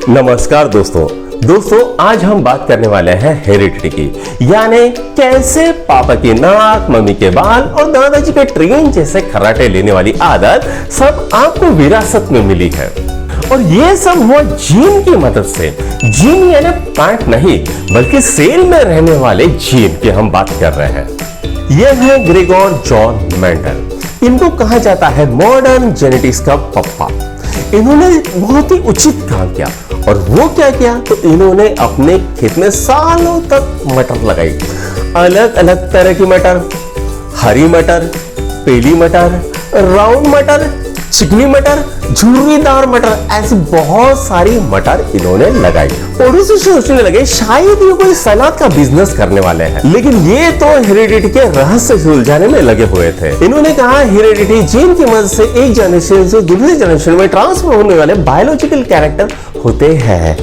नमस्कार दोस्तों आज हम बात करने वाले हैं हेरिडिटी की, यानी कैसे पापा की नाक, मम्मी के बाल और दादाजी के ट्रेन जैसे खर्राटे लेने वाली आदत सब आपको विरासत में मिली है। और ये सब हुआ जीन की मदद से। जीन यानी प्लांट नहीं, बल्कि सेल में रहने वाले जीन की हम बात कर रहे हैं। ये है ग्रेगोर जॉन मेंडल। इनको कहा जाता है मॉडर्न जेनेटिक्स का पप्पा। इन्होंने बहुत ही उचित काम किया। और वो क्या किया, तो इन्होंने अपने खेत में सालों तक मटर लगाई। अलग अलग तरह की मटर, हरी मटर, पीली मटर, राउंड मटर, चिकनी मटर, झुर्रीदार मटर, ऐसी बहुत सारी मटर इन्होंने लगाई। और उसे सोचने लगे शायद ये कोई सलाद का बिजनेस करने वाले हैं। लेकिन ये तो हेरिडिटी के रहस्य सुलझाने में लगे हुए थे। इन्होंने कहा हेरिडिटी जीन की मदद से एक जनरेशन से दूसरे जनरेशन में ट्रांसफर होने वाले बायोलॉजिकल कैरेक्टर होते हैं।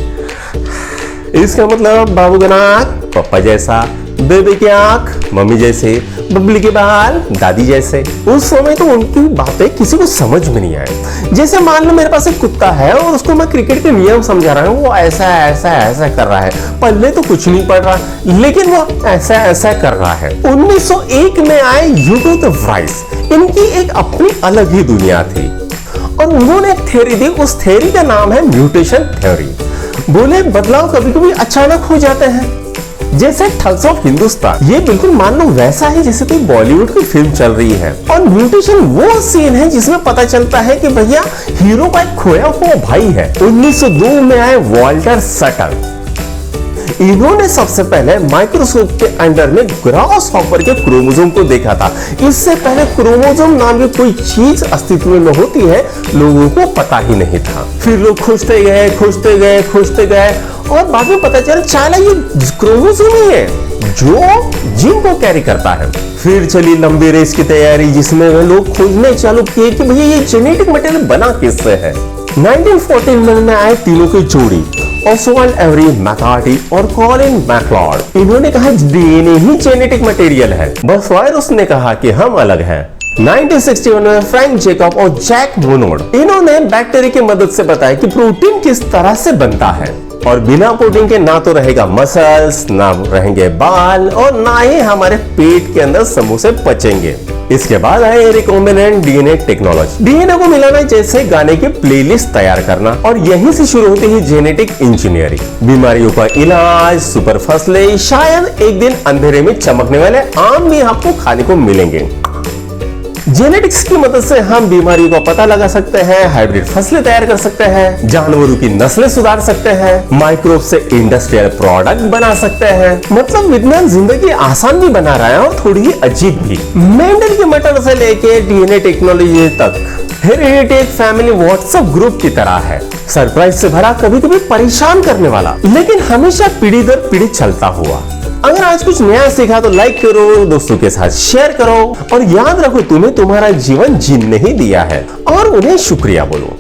इसका मतलब बाबू का नाक पापा जैसा, बेबी की आंख मम्मी जैसे, बबली के बाल दादी जैसे। उस समय तो उनकी बातें किसी को समझ में नहीं आए। जैसे मान लो मेरे पास एक कुत्ता है और उसको मैं क्रिकेट के नियम समझा रहा हूँ, वो ऐसा ऐसा ऐसा कर रहा है। पल्ले तो कुछ नहीं पड़ रहा, लेकिन वो ऐसा ऐसा कर रहा है। 1901 में आए ह्यूगो द वाइस। इनकी एक अपनी अलग ही दुनिया थी और उन्होंने एक थ्योरी दी। उस थ्योरी का नाम है म्यूटेशन थ्योरी। बोले बदलाव कभी कभी अचानक हो जाते हैं, जैसे ठग्स ऑफ हिंदुस्तान। ये बिल्कुल मान लो वैसा है जैसे कोई बॉलीवुड की फिल्म चल रही है। और म्यूटेशन वो सीन है जिसमें पता चलता है कि भैया हीरो का एक खोया हुआ भाई है। 1902 में आए वॉल्टर सटल। इन्होंने सबसे पहले माइक्रोस्कोप के अंडर में ग्रासहॉपर के क्रोमोसोम को देखा था। इससे पहले क्रोमोसोम नाम की कोई चीज अस्तित्व में होती है, लोगों को पता ही नहीं था। फिर लोग खोजते गए और बाद में पता चला चाला ये क्रोमोसोम ही है जो जीन को कैरी करता है। फिर चली लंबी रेस की तैयारी, जिसमें लोग खोजने चालू किए कि भैया ये जेनेटिक मटेरियल बना किससे है। 1914 में आए तीनों की जोड़ी, ऑसवाल्ड एवरी मैकार्टी और कॉलिन मैकलॉड। इन्होंने कहा डीएनए ही जेनेटिक मटेरियल है, बस वायरस ने कहा कि हम अलग हैं। 1961 में फ्रैंक जैकब और जैक मोनोड, इन्होंने बैक्टीरिया की मदद से बताया कि प्रोटीन किस तरह से बनता है। और बिना प्रोटीन के ना तो रहेगा मसल्स, ना रहेंगे बाल और ना ही हमारे पेट के अंदर समोसे पचेंगे। इसके बाद आए रिकॉम्बिनेंट डीएनए टेक्नोलॉजी। डीएनए को मिलाना जैसे गाने की प्लेलिस्ट तैयार करना। और यहीं से शुरू होती है जेनेटिक इंजीनियरिंग। बीमारियों का इलाज, सुपर फसलें, शायद एक दिन अंधेरे में चमकने वाले आम भी आपको खाने को मिलेंगे। जेनेटिक्स की मदद से हम बीमारियों का पता लगा सकते हैं, हाइब्रिड फसलें तैयार कर सकते हैं, जानवरों की नस्लें सुधार सकते हैं, माइक्रोब से इंडस्ट्रियल प्रोडक्ट बना सकते हैं। मतलब विज्ञान जिंदगी आसान भी बना रहा है और थोड़ी ही अजीब भी। मेंडल की मटर से लेके डीएनए टेक्नोलॉजी तक हेरिडिटी एक फैमिली व्हाट्सएप ग्रुप की तरह है। सरप्राइज से भरा, कभी कभी परेशान करने वाला, लेकिन हमेशा पीढ़ी दर पीढ़ी चलता हुआ। अगर आज कुछ नया सीखा तो लाइक करो, दोस्तों के साथ शेयर करो और याद रखो तुम्हें तुम्हारा जीवन जीन नहीं दिया है और उन्हें शुक्रिया बोलो।